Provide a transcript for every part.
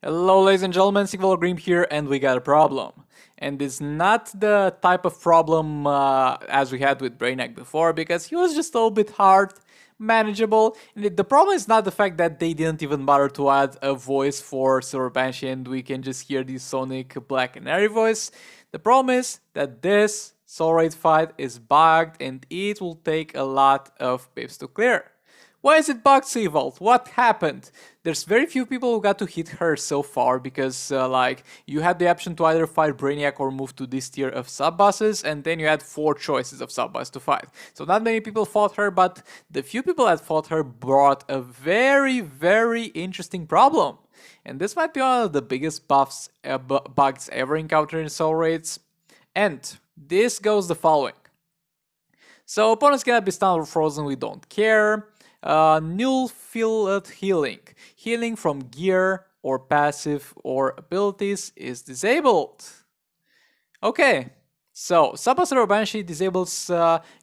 Hello ladies and gentlemen, Sigvalgrim here, and we got a problem. And it's not the type of problem as we had with Brainiac before, because he was just a little bit hard, manageable. And the problem is not the fact that they didn't even bother to add a voice for Silver Banshee and we can just hear the Sonic Black Canary voice. The problem is that this Soul Raid fight is bugged and it will take a lot of pips to clear. Why is it bugged, Seavault? What happened? There's very few people who got to hit her so far because you had the option to either fight Brainiac or move to this tier of sub-bosses, and then you had 4 choices of sub-boss to fight. So not many people fought her, but the few people that fought her brought a very, very interesting problem. And this might be one of the biggest bugs ever encountered in Soul Raids. And this goes the following. So opponents cannot be stunned or frozen, we don't care. Null field healing. Healing from gear or passive or abilities is disabled. Okay, so Silver Banshee disables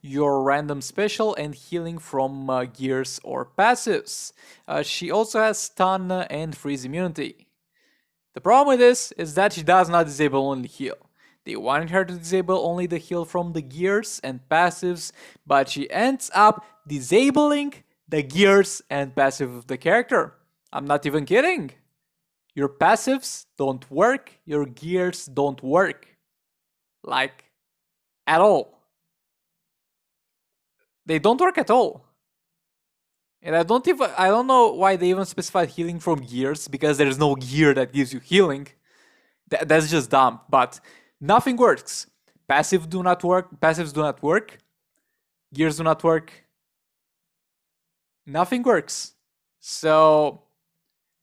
your random special and healing from gears or passives. She also has stun and freeze immunity. The problem with this is that she does not disable only heal. They wanted her to disable only the heal from the gears and passives, but she ends up disabling the gears and passive of the character. I'm not even kidding. Your passives don't work, your gears don't work. Like, at all. They don't work at all. And I don't know why they even specified healing from gears, because there's no gear that gives you healing. That's just dumb, but nothing works. Passives do not work. Gears do not work. Nothing works. So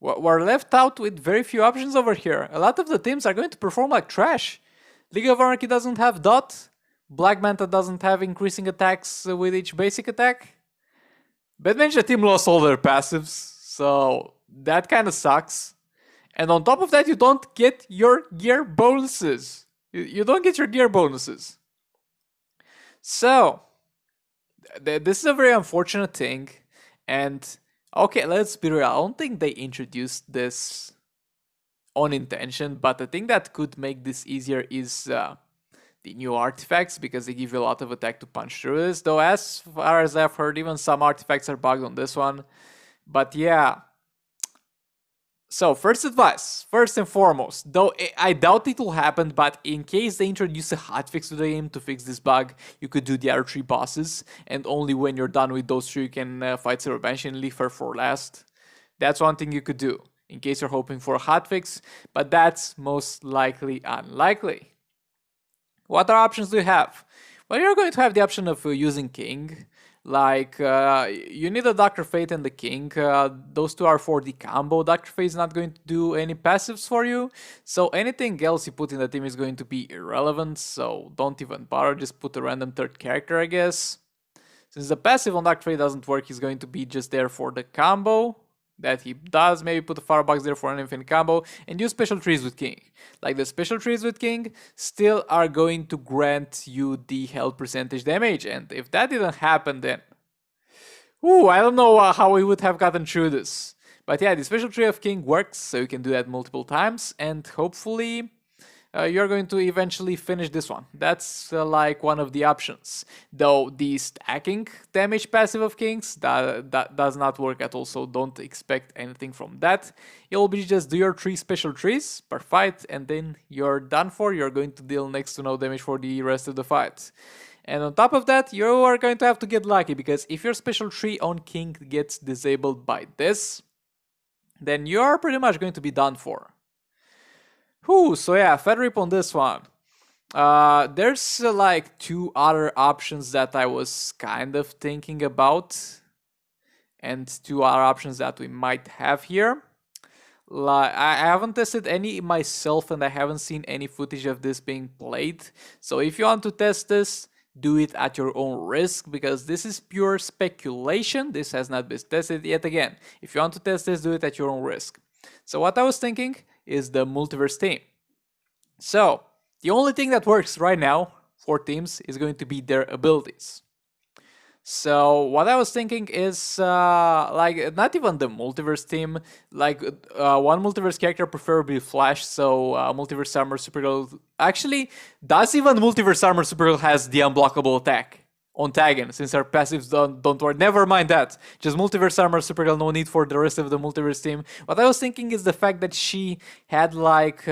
we're left out with very few options over here. A lot of the teams are going to perform like trash. League of Anarchy doesn't have dot. Black Manta doesn't have increasing attacks with each basic attack. Bad Ninja team lost all their passives, so that kind of sucks. And on top of that, you don't get your gear bonuses. You don't get your gear bonuses. So this is a very unfortunate thing. And okay, let's be real. I don't think they introduced this on intention, but the thing that could make this easier is the new artifacts, because they give you a lot of attack to punch through this. Though, as far as I've heard, even some artifacts are bugged on this one. But yeah. So, first advice, first and foremost, though I doubt it will happen, but in case they introduce a hotfix to the game to fix this bug, you could do the other 3 bosses, and only when you're done with those 3 you can fight Silver Banshee and leave her for last. That's one thing you could do, in case you're hoping for a hotfix, but that's most likely unlikely. What other options do you have? Well, you're going to have the option of using King. Like, you need a Dr. Fate and the King. Those 2 are for the combo. Dr. Fate is not going to do any passives for you, so anything else you put in the team is going to be irrelevant, so don't even bother, just put a random 3rd character, I guess. Since the passive on Dr. Fate doesn't work, he's going to be just there for the combo that he does. Maybe put a firebox there for an infinite combo and use special trees with King. Like, the special trees with King still are going to grant you the health percentage damage, and if that didn't happen, then I don't know how we would have gotten through this. But yeah, the special tree of King works, so you can do that multiple times, and hopefully you're going to eventually finish this one. That's like one of the options. Though the stacking damage passive of Kings, that does not work at all, so don't expect anything from that. You'll be just do your 3 special trees per fight, and then you're done for. You're going to deal next to no damage for the rest of the fight. And on top of that, you are going to have to get lucky, because if your special tree on King gets disabled by this, then you're pretty much going to be done for. So yeah, Fed Rip on this one. There's like 2 other options that I was kind of thinking about, and 2 other options that we might have here. I haven't tested any myself, and I haven't seen any footage of this being played. So if you want to test this, do it at your own risk, because this is pure speculation. This has not been tested yet again. If you want to test this, do it at your own risk. So what I was thinking is the multiverse team. So the only thing that works right now for teams is going to be their abilities. So what I was thinking is like not even the multiverse team, like one multiverse character, preferably Flash. So multiverse armor Supergirl. Actually, does even multiverse armor Supergirl has the unblockable attack on tagging, since her passives don't work. Never mind that. Just multiverse armor Supergirl. No need for the rest of the multiverse team. What I was thinking is the fact that she had like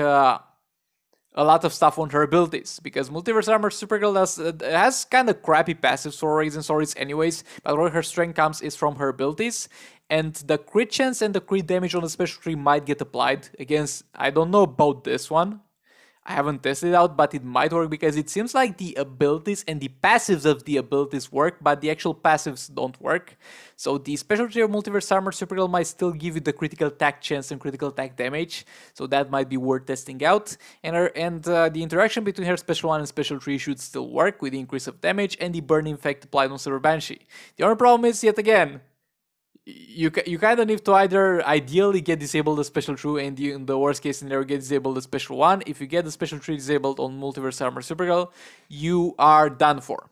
a lot of stuff on her abilities, because Multiverse Armor Supergirl has kind of crappy passives for reasons stories anyways, but where her strength comes is from her abilities, and the crit chance and the crit damage on the special tree might get applied against, I don't know about this one, I haven't tested it out, but it might work because it seems like the abilities and the passives of the abilities work, but the actual passives don't work. So the special tree of Multiverse Armor Supergirl might still give you the critical attack chance and critical attack damage, so that might be worth testing out. And the interaction between her special 1 and special 3 should still work with the increase of damage and the burning effect applied on Silver Banshee. The only problem is, yet again, you kind of need to either ideally get disabled the special true, and in the worst case scenario get disabled the special 1. If you get the special 3 disabled on Multiverse Armor Supergirl, you are done for.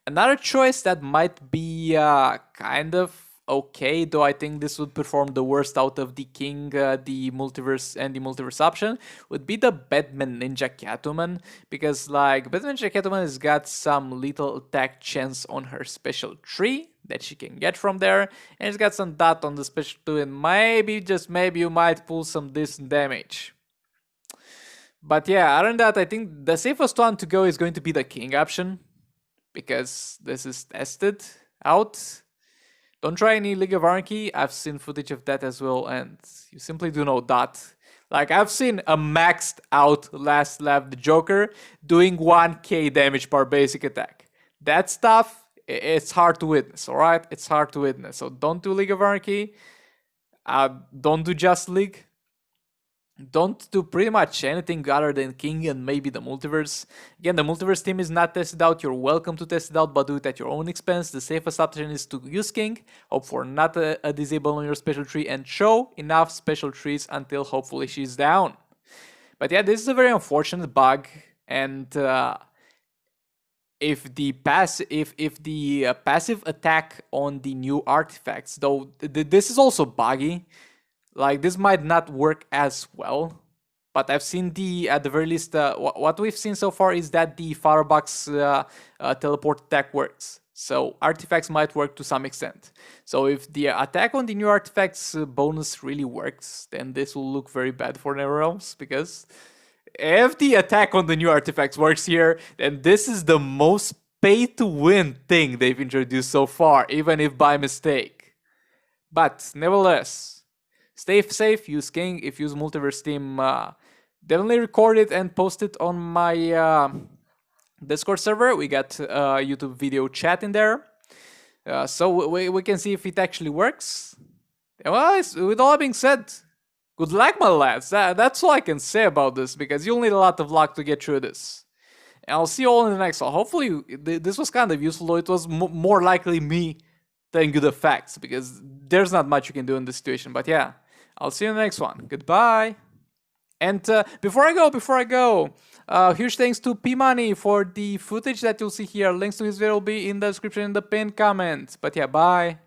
Another choice that might be kind of okay, though I think this would perform the worst out of the King, the Multiverse, and the Multiverse option, would be the Batman Ninja Catwoman, because like Batman Ninja Catwoman has got some little attack chance on her special 3 that she can get from there, and it's got some dot on the special 2, and maybe, just maybe, you might pull some decent damage. But yeah, other than that, I think the safest one to go is going to be the King option, because this is tested out. Don't try any League of Anarchy, I've seen footage of that as well, and you simply do no dot. Like, I've seen a maxed out last left Joker doing 1k damage per basic attack. That stuff, it's hard to witness, alright? It's hard to witness. So don't do League of Anarchy. Don't do Just League. Don't do pretty much anything other than King and maybe the Multiverse. Again, the Multiverse team is not tested out. You're welcome to test it out, but do it at your own expense. The safest option is to use King. Hope for not a disable on your special tree, and show enough special trees until hopefully she's down. But yeah, this is a very unfortunate bug, and if the passive attack on the new artifacts, though this is also buggy, like this might not work as well, but I've seen at the very least, what we've seen so far is that the Firebox teleport attack works. So artifacts might work to some extent. So if the attack on the new artifacts bonus really works, then this will look very bad for NetherRealms, because if the attack on the new artifacts works here, then this is the most pay-to-win thing they've introduced so far, even if by mistake. But nevertheless, stay safe, use King. If you use Multiverse Team, definitely record it and post it on my Discord server. We got a YouTube video chat in there, so we can see if it actually works. Well, with all that being said, good luck, my lads. That's all I can say about this, because you'll need a lot of luck to get through this. And I'll see you all in the next one. Hopefully, this was kind of useful, though it was more likely me telling you the facts, because there's not much you can do in this situation. But yeah, I'll see you in the next one. Goodbye. And before I go, huge thanks to P-Money for the footage that you'll see here. Links to his video will be in the description in the pinned comment. But yeah, bye.